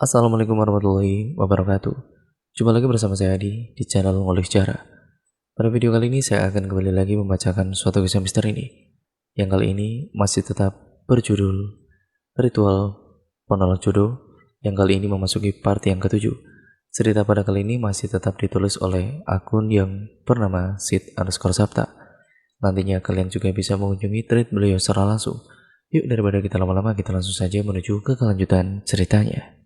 Assalamualaikum warahmatullahi wabarakatuh. Jumpa lagi bersama saya Adi di channel Ngulik Sejarah. Pada video kali ini saya akan kembali lagi membacakan suatu kisah misteri ini. Yang kali ini masih tetap berjudul Ritual Penolak Jodoh. Yang kali ini memasuki part yang ketujuh. Cerita pada kali ini masih tetap ditulis oleh akun yang bernama Sid_Sabta. Nantinya kalian juga bisa mengunjungi thread beliau secara langsung. Yuk daripada kita lama-lama, kita langsung saja menuju ke kelanjutan ceritanya.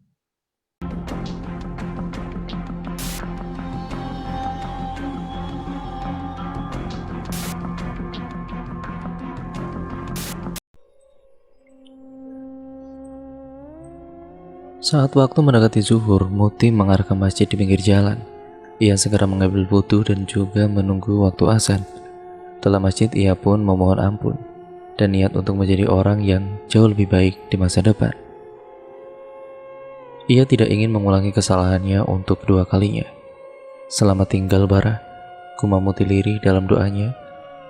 Saat waktu mendekati zuhur, Muti mengarah ke masjid di pinggir jalan. Ia segera mengambil wudu dan juga menunggu waktu azan. Setelah masjid, ia pun memohon ampun dan niat untuk menjadi orang yang jauh lebih baik di masa depan. Ia tidak ingin mengulangi kesalahannya untuk kedua kalinya. Selamat tinggal Bara, gumam Muti lirih dalam doanya.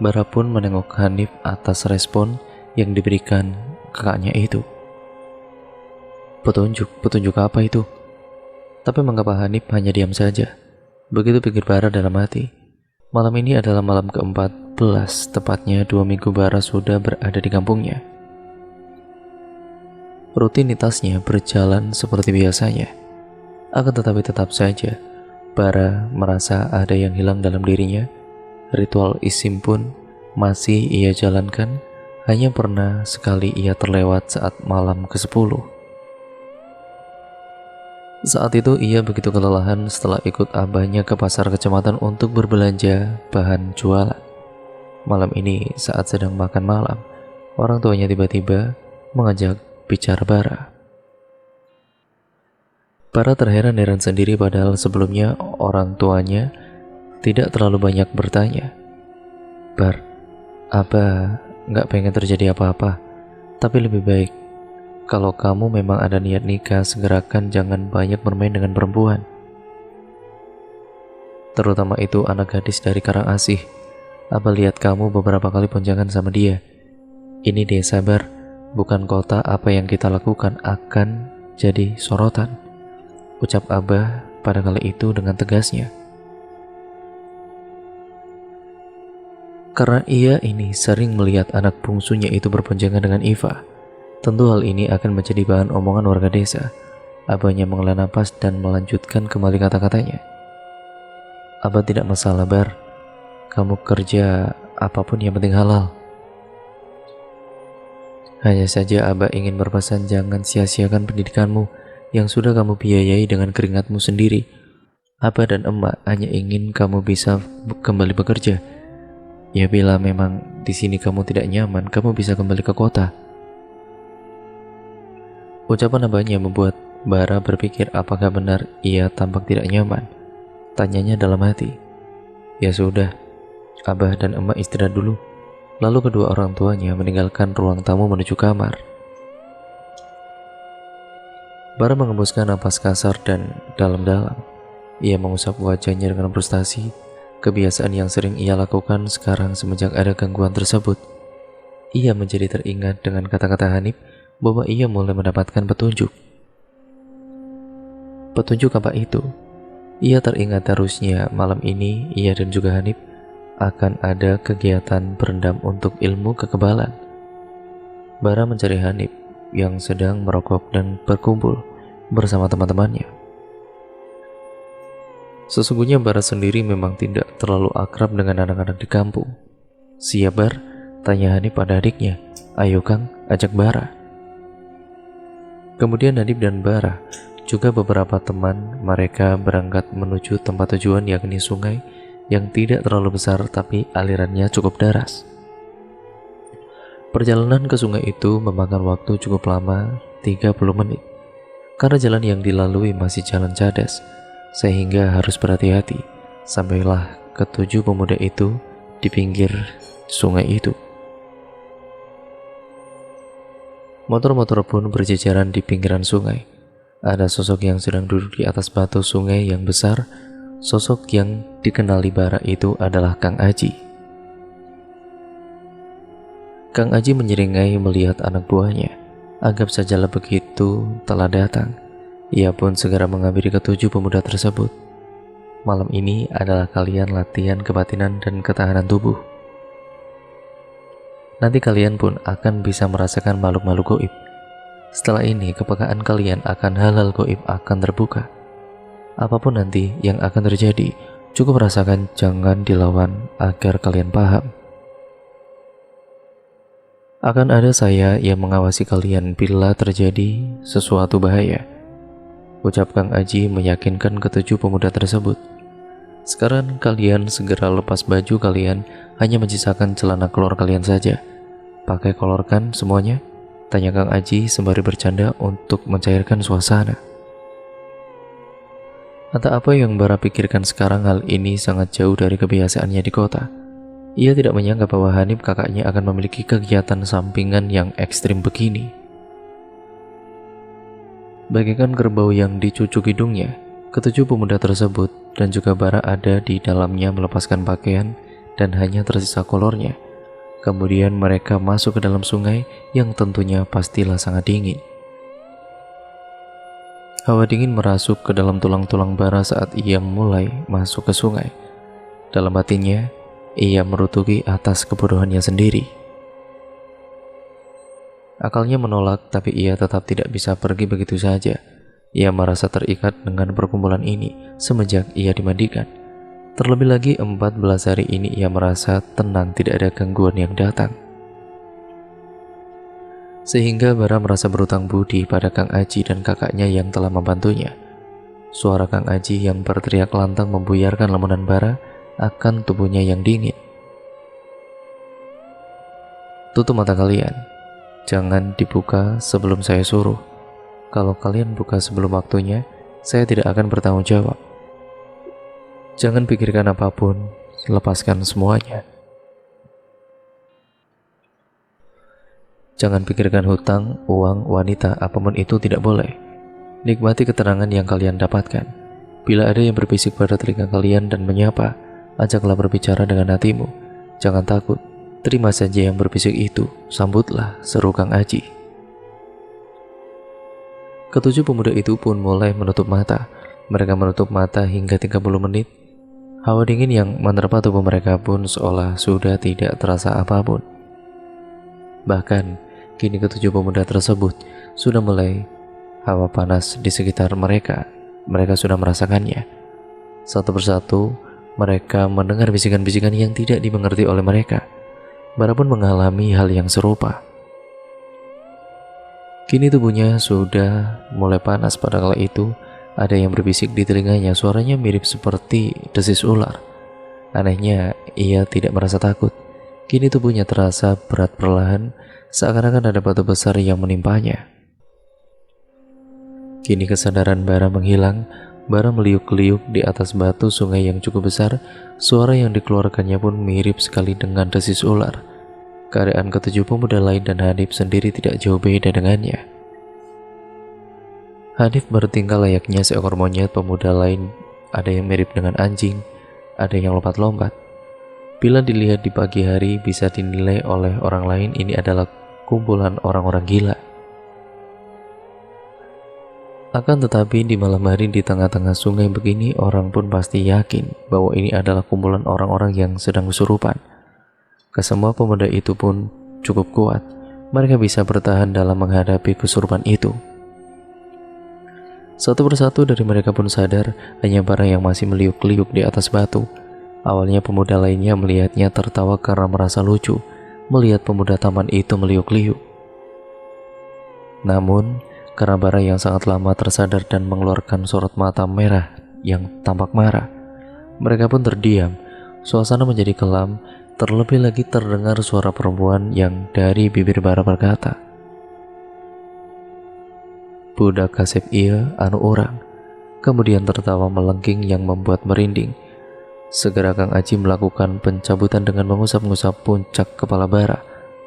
Bara pun menengok Hanif atas respon yang diberikan kakaknya itu. Petunjuk apa itu? Tapi mengapa Hanif hanya diam saja? Begitu pikir Bara dalam hati. Malam ini adalah malam ke-14, tepatnya 2 minggu Bara sudah berada di kampungnya. Rutinitasnya berjalan seperti biasanya. Akan tetapi tetap saja, Bara merasa ada yang hilang dalam dirinya. Ritual isim pun masih ia jalankan, hanya pernah sekali ia terlewat saat malam ke-10. Saat itu ia begitu kelelahan setelah ikut abahnya ke pasar kecamatan untuk berbelanja bahan jualan. Malam ini saat sedang makan malam, orang tuanya tiba-tiba mengajak bicara Bara. Bara terheran-heran sendiri padahal sebelumnya orang tuanya tidak terlalu banyak bertanya. Bar, Abah nggak pengen terjadi apa-apa, tapi lebih baik kalau kamu memang ada niat nikah, segerakan, jangan banyak bermain dengan perempuan. Terutama itu anak gadis dari Karangasih. Abah lihat kamu beberapa kali boncengan sama dia. Ini desa Bar, bukan kota. Apa yang kita lakukan akan jadi sorotan, ucap Abah pada kali itu dengan tegasnya. Karena ia ini sering melihat anak bungsunya itu berboncengan dengan Iva. Tentu hal ini akan menjadi bahan omongan warga desa. Abahnya menghela napas dan melanjutkan kembali kata-katanya. Abah tidak masalah Bar, kamu kerja apapun yang penting halal. Hanya saja Abah ingin berpesan, jangan sia-siakan pendidikanmu yang sudah kamu biayai dengan keringatmu sendiri. Abah dan emak hanya ingin kamu bisa kembali bekerja. Ya bila memang di sini kamu tidak nyaman, kamu bisa kembali ke kota. Ucapan abahnya membuat Bara berpikir apakah benar ia tampak tidak nyaman. Tanyanya dalam hati. Ya sudah, Abah dan emak istirahat dulu. Lalu kedua orang tuanya meninggalkan ruang tamu menuju kamar. Bara mengembuskan napas kasar dan dalam-dalam. Ia mengusap wajahnya dengan frustasi. Kebiasaan yang sering ia lakukan sekarang semenjak ada gangguan tersebut. Ia menjadi teringat dengan kata-kata Hanif bahwa ia mulai mendapatkan petunjuk. Petunjuk apa itu? Ia teringat harusnya malam ini ia dan juga Hanif akan ada kegiatan berendam untuk ilmu kekebalan. Bara mencari Hanif yang sedang merokok dan berkumpul bersama teman-temannya. Sesungguhnya Bara sendiri memang tidak terlalu akrab dengan anak-anak di kampung. Siap Bar? Tanya Hanif pada adiknya. Ayo Kang, ajak Bara. Kemudian Hanif dan Bara juga beberapa teman mereka berangkat menuju tempat tujuan, yakni sungai yang tidak terlalu besar tapi alirannya cukup deras. Perjalanan ke sungai itu memakan waktu cukup lama, 30 menit. Karena jalan yang dilalui masih jalan cadas, sehingga harus berhati-hati. Sampailah ketujuh pemuda itu di pinggir sungai itu. Motor-motor pun berjejeran di pinggiran sungai. Ada sosok yang sedang duduk di atas batu sungai yang besar. Sosok yang dikenali Bara itu adalah Kang Aji. Kang Aji menyeringai melihat anak buahnya. Anggap sajalah begitu telah datang. Ia pun segera menghampiri ketujuh pemuda tersebut. Malam ini adalah kalian latihan kebatinan dan ketahanan tubuh. Nanti kalian pun akan bisa merasakan makhluk-makhluk gaib. Setelah ini, kepekaan kalian akan hal-hal gaib akan terbuka. Apapun nanti yang akan terjadi, cukup rasakan, jangan dilawan agar kalian paham. Akan ada saya yang mengawasi kalian bila terjadi sesuatu bahaya, ucap Kang Aji meyakinkan ketujuh pemuda tersebut. Sekarang kalian segera lepas baju kalian, hanya menyisakan celana kolor kalian saja. Pakai kolor kan semuanya? Tanya Kang Aji sembari bercanda untuk mencairkan suasana. Entah apa yang Bara pikirkan sekarang, hal ini sangat jauh dari kebiasaannya di kota. Ia tidak menyangka bahwa Hanif kakaknya akan memiliki kegiatan sampingan yang ekstrim begini. Bagaikan kerbau yang dicucuk hidungnya, ketujuh pemuda tersebut dan juga Bara ada di dalamnya melepaskan pakaian dan hanya tersisa kolornya. Kemudian mereka masuk ke dalam sungai yang tentunya pastilah sangat dingin. Hawa dingin merasuk ke dalam tulang-tulang Bara saat ia mulai masuk ke sungai. Dalam hatinya, ia merutuki atas kebodohannya sendiri. Akalnya menolak, tapi ia tetap tidak bisa pergi begitu saja. Ia merasa terikat dengan perkumpulan ini semenjak ia dimandikan. Terlebih lagi 14 hari ini ia merasa tenang, tidak ada gangguan yang datang. Sehingga Bara merasa berutang budi pada Kang Aji dan kakaknya yang telah membantunya. Suara Kang Aji yang berteriak lantang membuyarkan lamunan Bara akan tubuhnya yang dingin. Tutup mata kalian, jangan dibuka sebelum saya suruh. Kalau kalian buka sebelum waktunya, saya tidak akan bertanggung jawab. Jangan pikirkan apapun, lepaskan semuanya. Jangan pikirkan hutang, uang, wanita, apapun itu tidak boleh. Nikmati keterangan yang kalian dapatkan. Bila ada yang berbisik pada telinga kalian dan menyapa, ajaklah berbicara dengan hatimu. Jangan takut, terima saja yang berbisik itu, sambutlah, seru Kang Aji. Ketujuh pemuda itu pun mulai menutup mata. Mereka menutup mata hingga 30 menit. Hawa dingin yang menerpa tubuh mereka pun seolah sudah tidak terasa apapun. Bahkan, kini ketujuh pemuda tersebut sudah mulai hawa panas di sekitar mereka. Mereka sudah merasakannya. Satu persatu, mereka mendengar bisikan-bisikan yang tidak dimengerti oleh mereka. Bara pun mengalami hal yang serupa. Kini tubuhnya sudah mulai panas. Pada kala itu, ada yang berbisik di telinganya, suaranya mirip seperti desis ular. Anehnya, ia tidak merasa takut. Kini tubuhnya terasa berat perlahan, seakan-akan ada batu besar yang menimpanya. Kini kesadaran Bara menghilang. Bara meliuk-liuk di atas batu sungai yang cukup besar. Suara yang dikeluarkannya pun mirip sekali dengan desis ular. Keadaan ketujuh pemuda lain dan Hanif sendiri tidak jauh beda dengannya. Hanif bertingkah layaknya seekor monyet, pemuda lain ada yang mirip dengan anjing, ada yang lompat-lompat. Bila dilihat di pagi hari, bisa dinilai oleh orang lain ini adalah kumpulan orang-orang gila. Akan tetapi di malam hari di tengah-tengah sungai begini, orang pun pasti yakin bahwa ini adalah kumpulan orang-orang yang sedang kesurupan. Kesemua pemuda itu pun cukup kuat. Mereka bisa bertahan dalam menghadapi kesurupan itu. Satu persatu dari mereka pun sadar hanya Bara yang masih meliuk-liuk di atas batu. Awalnya pemuda lainnya melihatnya tertawa karena merasa lucu melihat pemuda taman itu meliuk-liuk. Namun, karena Bara yang sangat lama tersadar dan mengeluarkan sorot mata merah yang tampak marah, mereka pun terdiam. Suasana menjadi kelam, terlebih lagi terdengar suara perempuan yang dari bibir Bara berkata, "Budak kasep iya anu orang." Kemudian tertawa melengking yang membuat merinding. Segera Kang Aji melakukan pencabutan dengan mengusap-ngusap puncak kepala Bara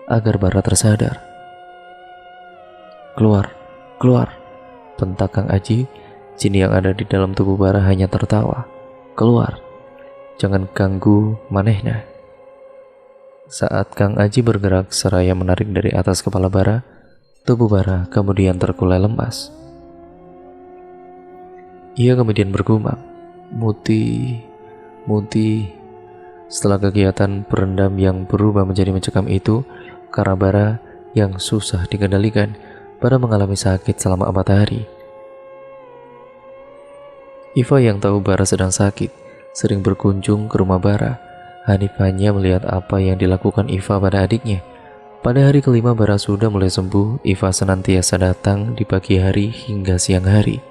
agar Bara tersadar. "Keluar, keluar," bentak Kang Aji. Jin yang ada di dalam tubuh Bara hanya tertawa. "Keluar, jangan ganggu manehna." Saat Kang Aji bergerak seraya menarik dari atas kepala Bara, tubuh Bara kemudian terkulai lemas. Ia kemudian bergumam, Muti, Muti. Setelah kegiatan berendam yang berubah menjadi mencekam itu, karena Bara yang susah dikendalikan, Bara mengalami sakit selama 4 hari. Iva yang tahu Bara sedang sakit, sering berkunjung ke rumah Bara. Hanif hanya melihat apa yang dilakukan Iva pada adiknya. Pada hari kelima Bara sudah mulai sembuh, Iva senantiasa datang di pagi hari hingga siang hari.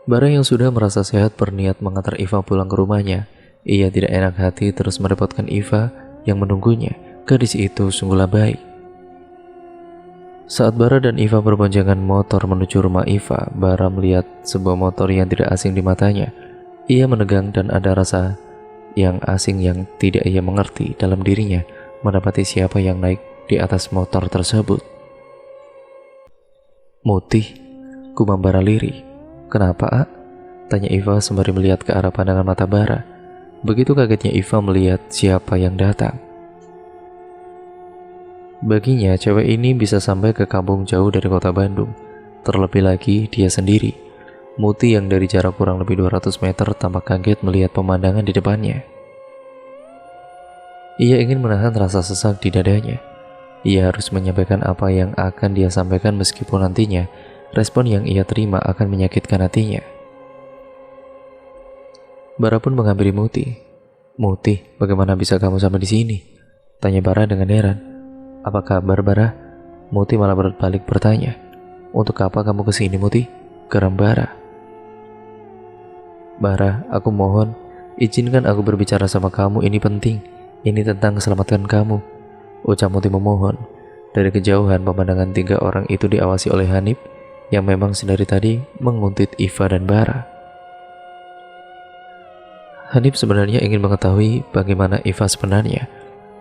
Bara yang sudah merasa sehat berniat mengantar Iva pulang ke rumahnya. Ia tidak enak hati terus merepotkan Iva yang menunggunya. Gadis itu sungguhlah baik. Saat Bara dan Iva berboncengan motor menuju rumah Iva, Bara melihat sebuah motor yang tidak asing di matanya. Ia menegang dan ada rasa yang asing yang tidak ia mengerti dalam dirinya mendapati siapa yang naik di atas motor tersebut. Mutih, gumam Bara lirih. Kenapa, A? Tanya Iva sembari melihat ke arah pandangan mata Bara. Begitu kagetnya Iva melihat siapa yang datang. Baginya, cewek ini bisa sampai ke kampung jauh dari kota Bandung. Terlebih lagi, dia sendiri. Muti yang dari jarak kurang lebih 200 meter tampak kaget melihat pemandangan di depannya. Ia ingin menahan rasa sesak di dadanya. Ia harus menyampaikan apa yang akan dia sampaikan meskipun nantinya respon yang ia terima akan menyakitkan hatinya. Bara pun menghampiri Muti. Muti, bagaimana bisa kamu sampai di sini? Tanya Bara dengan heran. Apa kabar, Bara? Muti malah berbalik bertanya. Untuk apa kamu kesini, Muti? Geram Bara. Bara, aku mohon, izinkan aku berbicara sama kamu, ini penting. Ini tentang keselamatan kamu. Ucap Muti memohon. Dari kejauhan pemandangan 3 orang itu diawasi oleh Hanif yang memang sedari tadi menguntit Iva dan Bara. Hanif sebenarnya ingin mengetahui bagaimana Iva sebenarnya.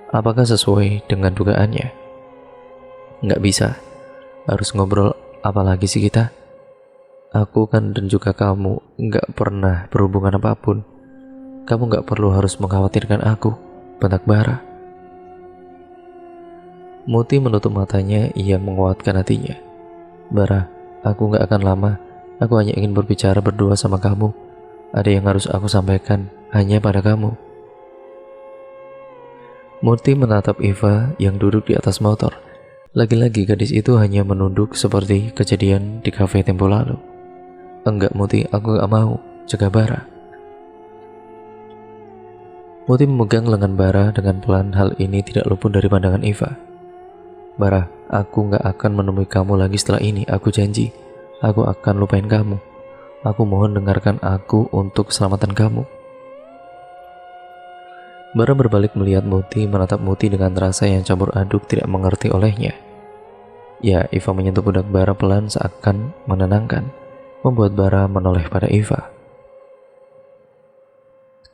Apakah sesuai dengan dugaannya? Nggak bisa. Harus ngobrol apa lagi sih kita? Aku kan dan juga kamu nggak pernah berhubungan apapun. Kamu nggak perlu harus mengkhawatirkan aku, bentak Bara. Muti menutup matanya, ia menguatkan hatinya. Bara, aku gak akan lama. Aku hanya ingin berbicara berdua sama kamu. Ada yang harus aku sampaikan hanya pada kamu. Muti menatap Iva yang duduk di atas motor. Lagi-lagi gadis itu hanya menunduk seperti kejadian di kafe tempo lalu. Enggak Muti, aku gak mau, cegah Bara. Muti memegang lengan Bara dengan pelan. Hal ini tidak luput dari pandangan Iva. Bara, aku gak akan menemui kamu lagi setelah ini, aku janji. Aku akan lupain kamu. Aku mohon dengarkan aku untuk keselamatan kamu. Bara berbalik melihat Muti, menatap Muti dengan rasa yang campur aduk tidak mengerti olehnya. Ya, Iva menyentuh pundak Bara pelan seakan menenangkan, membuat Bara menoleh pada Iva.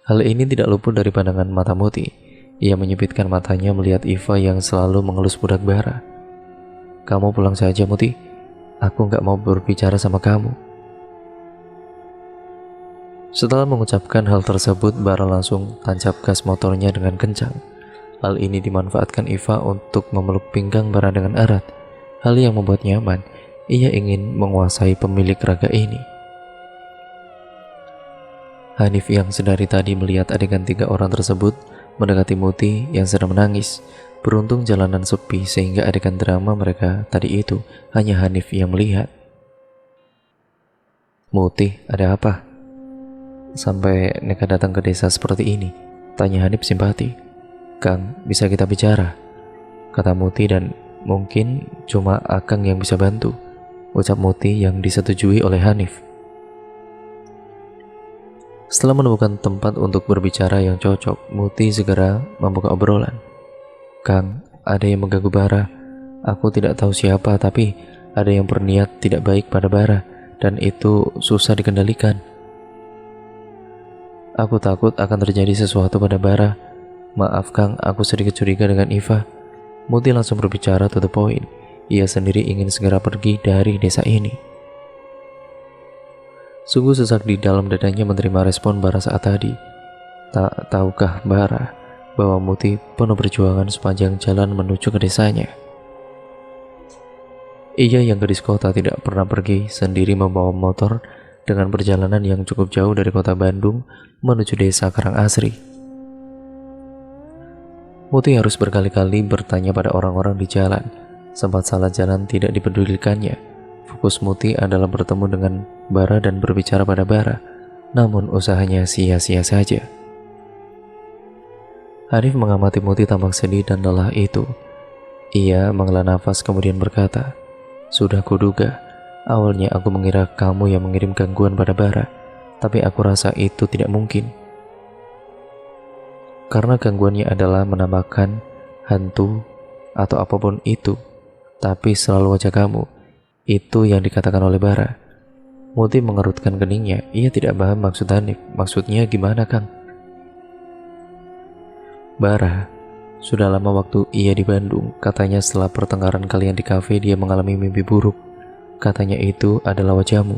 Hal ini tidak luput dari pandangan mata Muti. Ia menyipitkan matanya melihat Iva yang selalu mengelus pundak Bara. Kamu pulang saja, Muti. Aku gak mau berbicara sama kamu. Setelah mengucapkan hal tersebut, Bara langsung tancap gas motornya dengan kencang. Hal ini dimanfaatkan Iva untuk memeluk pinggang Bara dengan erat. Hal yang membuat nyaman. Ia ingin menguasai pemilik raga ini. Hanif yang sedari tadi melihat adegan 3 orang tersebut mendekati Muti yang sedang menangis. Beruntung jalanan sepi sehingga adegan drama mereka tadi itu hanya Hanif yang melihat. Muti, ada apa? Sampai nekat datang ke desa seperti ini? Tanya Hanif simpati. Kang, bisa kita bicara? Kata Muti dan mungkin cuma Akang yang bisa bantu. Ucap Muti yang disetujui oleh Hanif. Setelah menemukan tempat untuk berbicara yang cocok, Muti segera membuka obrolan. Kang, ada yang mengganggu Bara. Aku tidak tahu siapa, tapi ada yang berniat tidak baik pada Bara, dan itu susah dikendalikan. Aku takut akan terjadi sesuatu pada Bara. Maaf Kang, aku sedikit curiga dengan Iva. Muti langsung berbicara to the point. Ia sendiri ingin segera pergi dari desa ini. Sungguh sesak di dalam dadanya menerima respon Bara saat tadi. Tak tahukah Bara bahwa Muti penuh perjuangan sepanjang jalan menuju ke desanya. Ia yang gadis kota tidak pernah pergi sendiri membawa motor dengan perjalanan yang cukup jauh dari kota Bandung menuju desa Karangasri. Muti harus berkali-kali bertanya pada orang-orang di jalan. Sempat salah jalan tidak dipedulikannya. Fokus Muti adalah bertemu dengan Bara dan berbicara pada Bara. Namun usahanya sia-sia saja. Hanif mengamati Muti tampak sedih dan lelah itu. Ia menghela nafas kemudian berkata, "Sudah kuduga, awalnya aku mengira kamu yang mengirim gangguan pada Bara, tapi aku rasa itu tidak mungkin. Karena gangguannya adalah menambahkan hantu atau apapun itu, tapi selalu wajah kamu, itu yang dikatakan oleh Bara." Muti mengerutkan keningnya, ia tidak paham maksud Hanif. Maksudnya gimana, Kang? Bara, sudah lama waktu ia di Bandung, katanya setelah pertengkaran kalian di kafe dia mengalami mimpi buruk. Katanya itu adalah wajahmu.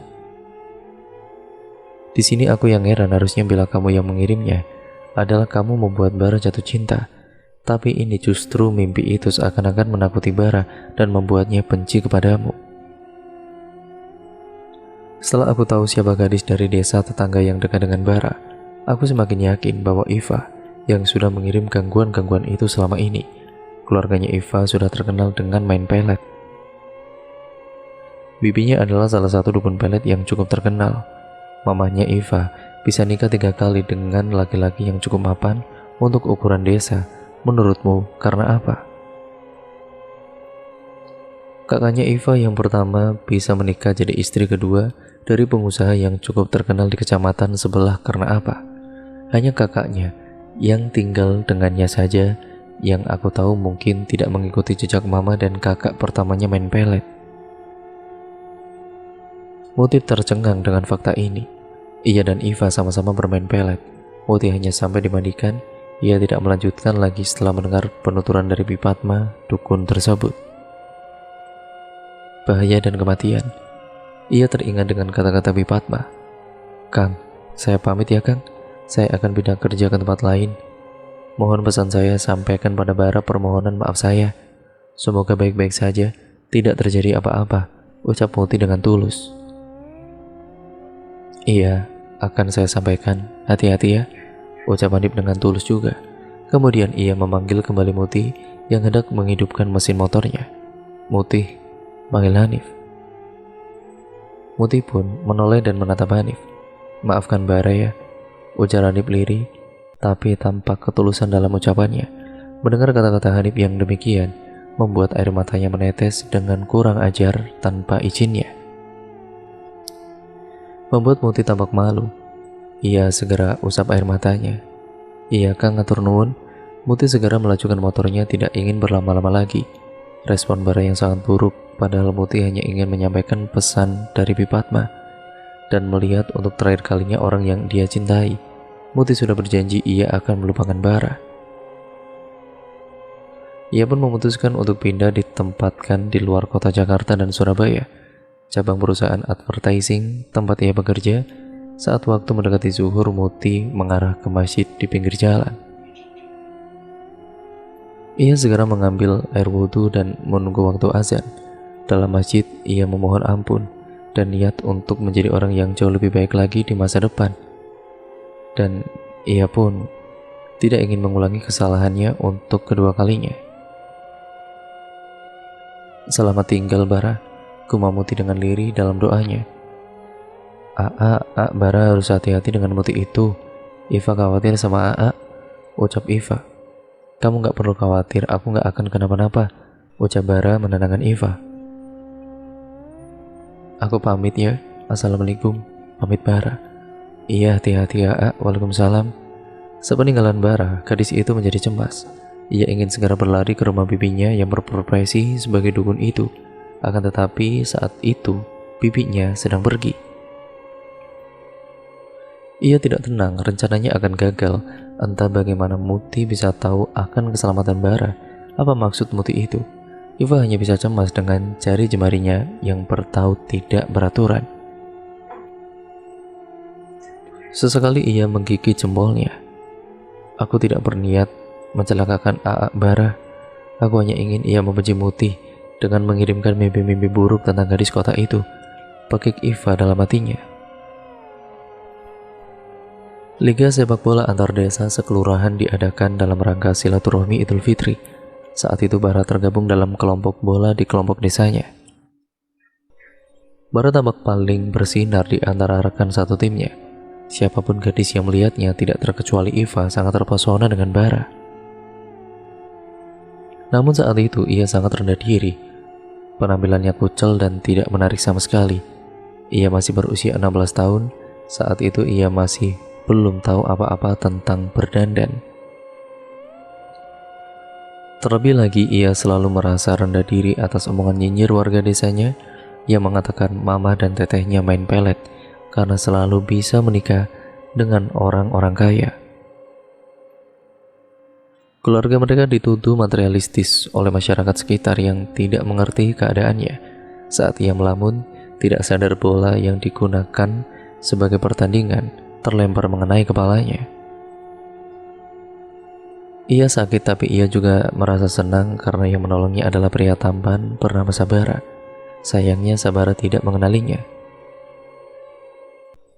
Di sini aku yang heran, harusnya bila kamu yang mengirimnya adalah kamu membuat Bara jatuh cinta. Tapi ini justru mimpi itu seakan-akan menakuti Bara dan membuatnya benci kepadamu. Setelah aku tahu siapa gadis dari desa tetangga yang dekat dengan Bara, aku semakin yakin bahwa Iva yang sudah mengirim gangguan-gangguan itu selama ini. Keluarganya Iva sudah terkenal dengan main pelet. Bibinya adalah salah satu dukun pelet yang cukup terkenal. Mamahnya Iva bisa nikah 3 kali dengan laki-laki yang cukup mapan untuk ukuran desa. Menurutmu karena apa? Kakaknya Iva yang pertama bisa menikah jadi istri kedua dari pengusaha yang cukup terkenal di kecamatan sebelah karena apa? Hanya kakaknya yang tinggal dengannya saja yang aku tahu mungkin tidak mengikuti jejak mama dan kakak pertamanya main pelet. Muti tercengang dengan fakta ini. Ia dan Iva sama-sama bermain pelet. Muti hanya sampai dimandikan. Ia tidak melanjutkan lagi setelah mendengar penuturan dari Bipatma, dukun tersebut. Bahaya dan kematian. Ia teringat dengan kata-kata Bipatma. "Kang, saya pamit ya Kang. Saya akan pindah kerja ke tempat lain. Mohon pesan saya sampaikan pada Bara permohonan maaf saya. Semoga baik-baik saja, tidak terjadi apa-apa," ucap Muti dengan tulus. "Iya, akan saya sampaikan. Hati-hati ya," ucap Hanif dengan tulus juga. Kemudian ia memanggil kembali Muti yang hendak menghidupkan mesin motornya. "Muti," panggil Hanif. Muti pun menoleh dan menatap Hanif. "Maafkan Bara ya," ujar Hanif lirih, tapi tampak ketulusan dalam ucapannya. Mendengar kata-kata Hanif yang demikian, membuat air matanya menetes dengan kurang ajar tanpa izinnya. Membuat Muti tampak malu. Ia segera usap air matanya. "Iya Kang, ngatur nuwun." Muti segera melajukan motornya, tidak ingin berlama-lama lagi. Respon Bara yang sangat buruk, padahal Muti hanya ingin menyampaikan pesan dari Bipatma. Dan melihat untuk terakhir kalinya orang yang dia cintai, Muti sudah berjanji ia akan melupakan Bara. Ia pun memutuskan untuk pindah ditempatkan di luar kota Jakarta dan Surabaya, cabang perusahaan advertising tempat ia bekerja. Saat waktu mendekati zuhur, Muti mengarah ke masjid di pinggir jalan. Ia segera mengambil air wudhu dan menunggu waktu azan. Dalam masjid, ia memohon ampun dan niat untuk menjadi orang yang jauh lebih baik lagi di masa depan. Dan ia pun tidak ingin mengulangi kesalahannya untuk kedua kalinya. "Selamat tinggal Bara," gumam Muti dengan lirih dalam doanya. Bara harus hati-hati dengan Muti itu. Iva khawatir sama Aa," ucap Iva. "Kamu gak perlu khawatir, aku gak akan kenapa-napa," ucap Bara menenangkan Iva. "Aku pamit ya, assalamualaikum," pamit Bara. "Iya, hati-hati ya, waalaikumsalam." Sepeninggalan Bara, gadis itu menjadi cemas. Ia ingin segera berlari ke rumah bibinya yang berprofesi sebagai dukun itu. Akan tetapi saat itu, bibinya sedang pergi. Ia tidak tenang, rencananya akan gagal. Entah bagaimana Muti bisa tahu akan keselamatan Bara. Apa maksud Muti itu? Iva hanya bisa cemas dengan jari jemarinya yang bertaut tidak beraturan. Sesekali ia menggigit jempolnya. "Aku tidak berniat mencelakakan Bara. Aku hanya ingin ia membenci Muti. dengan mengirimkan mimpi-mimpi buruk tentang gadis kota itu, pakik Iva dalam hatinya. Liga sepak bola antar desa sekelurahan diadakan dalam rangka silaturahmi Idul Fitri. Saat itu Bara tergabung dalam kelompok bola di kelompok desanya. Bara tampak paling bersinar di antara rekan satu timnya. Siapapun gadis yang melihatnya, tidak terkecuali Iva, sangat terpesona dengan Bara. Namun saat itu ia sangat rendah diri. Penampilannya kucel dan tidak menarik sama sekali. Ia masih berusia 16 tahun. Saat itu ia masih belum tahu apa-apa tentang berdandan. Terlebih lagi ia selalu merasa rendah diri atas omongan nyinyir warga desanya yang mengatakan mama dan tetehnya main pelet karena selalu bisa menikah dengan orang-orang kaya. Keluarga mereka dituduh materialistis oleh masyarakat sekitar yang tidak mengerti keadaannya. Saat ia melamun, tidak sadar bola yang digunakan sebagai pertandingan terlempar mengenai kepalanya. Ia sakit, tapi ia juga merasa senang karena yang menolongnya adalah pria tampan bernama Sabara. Sayangnya Sabara tidak mengenalinya.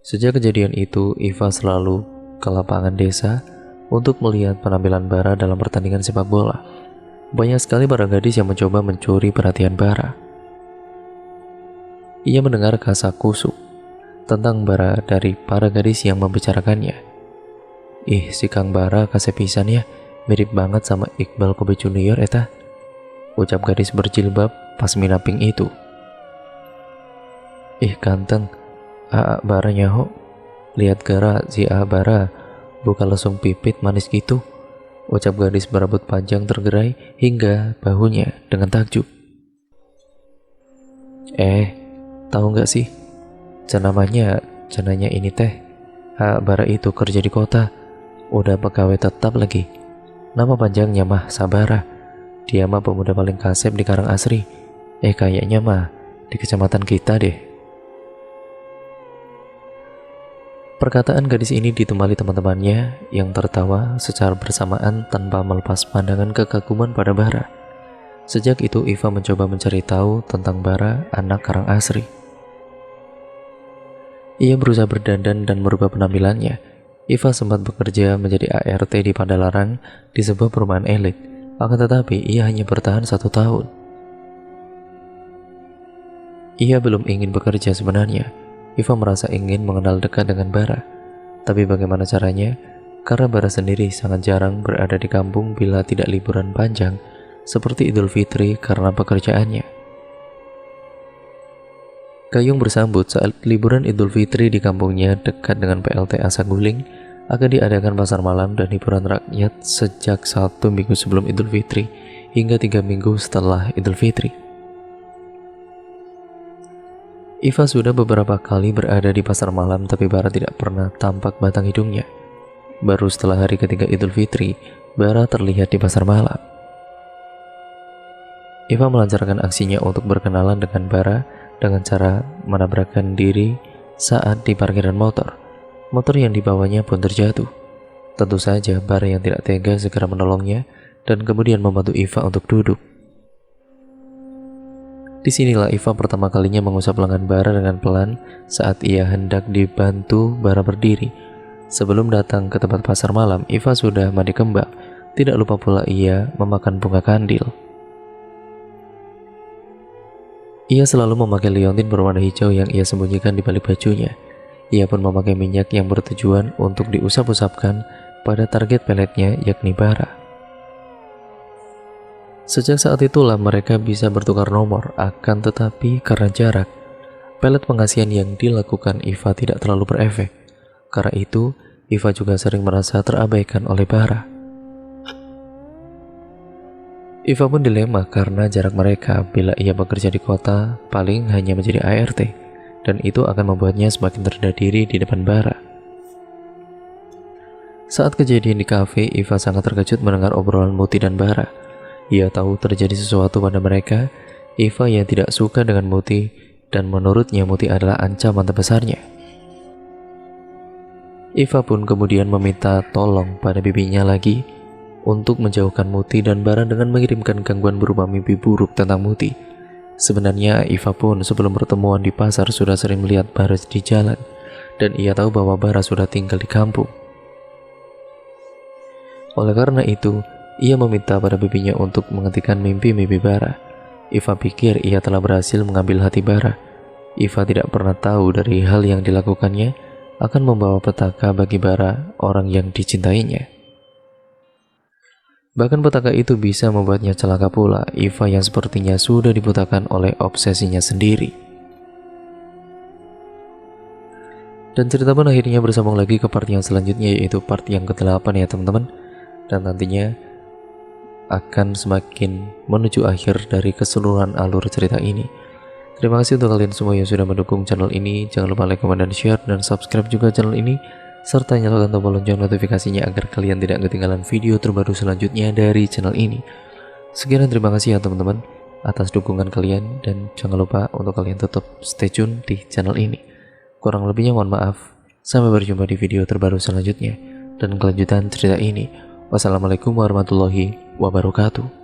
Sejak kejadian itu, Iva selalu ke lapangan desa untuk melihat penampilan Bara dalam pertandingan sepak bola. Banyak sekali para gadis yang mencoba mencuri perhatian Bara. Ia mendengar kasakusuk tentang Bara dari para gadis yang membicarakannya. Ih, si Kang Bara kasih pisan ya, mirip banget sama Iqbal Kobe Junior eta, ucap gadis berjilbab pas minaping itu. Ih ganteng, Aa Bara nyaho, lihat gara si Aa Bara buka lesung pipit manis gitu, ucap gadis berambut panjang tergerai hingga bahunya dengan takjub. Tahu nggak sih, cenanya ini teh, Aa Bara itu kerja di kota, udah pegawai tetap lagi. Nama panjangnya mah Sabara. Dia mah pemuda paling kasep di Karangasri. Kayaknya mah di kecamatan kita deh. Perkataan gadis ini ditemani teman-temannya yang tertawa secara bersamaan tanpa melepas pandangan kekaguman pada Bara. Sejak itu Iva mencoba mencari tahu tentang Bara, anak Karangasri. Ia berusaha berdandan dan merubah penampilannya. Iva sempat bekerja menjadi ART di Padalarang di sebuah perumahan elit, akan tetapi ia hanya bertahan 1 tahun. Ia belum ingin bekerja sebenarnya. Iva merasa ingin mengenal dekat dengan Bara. Tapi bagaimana caranya? Karena Bara sendiri sangat jarang berada di kampung bila tidak liburan panjang seperti Idul Fitri karena pekerjaannya. Gayung bersambut saat liburan Idul Fitri di kampungnya dekat dengan PLTA Saguling akan diadakan pasar malam dan hiburan rakyat sejak 1 minggu sebelum Idul Fitri hingga 3 minggu setelah Idul Fitri. Iva sudah beberapa kali berada di pasar malam, tapi Bara tidak pernah tampak batang hidungnya. Baru setelah hari ketiga Idul Fitri, Bara terlihat di pasar malam. Iva melancarkan aksinya untuk berkenalan dengan Bara dengan cara menabrakkan diri saat di parkiran motor. Motor yang dibawanya pun terjatuh. Tentu saja Bara yang tidak tega segera menolongnya dan kemudian membantu Iva untuk duduk. Disinilah Iva pertama kalinya mengusap lengan Bara dengan pelan saat ia hendak dibantu Bara berdiri. Sebelum datang ke tempat pasar malam, Iva sudah mandi kembang. Tidak lupa pula ia memakan bunga kandil. Ia selalu memakai liontin berwarna hijau yang ia sembunyikan di balik bajunya. Ia pun memakai minyak yang bertujuan untuk diusap-usapkan pada target peletnya, yakni Bara. Sejak saat itulah mereka bisa bertukar nomor, akan tetapi karena jarak, pelet pengasihan yang dilakukan Iva tidak terlalu berefek. Karena itu, Iva juga sering merasa terabaikan oleh Bara. Iva pun dilema karena jarak mereka. Bila ia bekerja di kota, paling hanya menjadi ART, dan itu akan membuatnya semakin rendah diri di depan Bara. Saat kejadian di kafe, Iva sangat terkejut mendengar obrolan Muti dan Bara. Ia tahu terjadi sesuatu pada mereka. Iva yang tidak suka dengan Muti, dan menurutnya Muti adalah ancaman terbesarnya. Iva pun kemudian meminta tolong pada bibinya lagi untuk menjauhkan Muti dan Bara dengan mengirimkan gangguan berupa mimpi buruk tentang Muti. Sebenarnya Iva pun sebelum pertemuan di pasar sudah sering melihat Bara di jalan, dan ia tahu bahwa Bara sudah tinggal di kampung. Oleh karena itu, ia meminta pada bibinya untuk menghentikan mimpi-mimpi Bara. Iva pikir ia telah berhasil mengambil hati Bara. Iva tidak pernah tahu dari hal yang dilakukannya akan membawa petaka bagi Bara, orang yang dicintainya. Bahkan petaka itu bisa membuatnya celaka pula. Iva yang sepertinya sudah dibutakan oleh obsesinya sendiri. Dan cerita pun akhirnya bersambung lagi ke part yang selanjutnya, yaitu part yang ke-8 ya teman-teman. Dan nantinya akan semakin menuju akhir dari keseluruhan alur cerita ini. Terima kasih untuk kalian semua yang sudah mendukung channel ini. Jangan lupa like, comment, dan share, dan subscribe juga channel ini, serta nyalakan tombol lonceng notifikasinya agar kalian tidak ketinggalan video terbaru selanjutnya dari channel ini. Sekian dan terima kasih ya teman-teman atas dukungan kalian, dan jangan lupa untuk kalian tetap stay tune di channel ini. Kurang lebihnya mohon maaf. Sampai berjumpa di video terbaru selanjutnya dan kelanjutan cerita ini. Wassalamualaikum warahmatullahi wabarakatuh.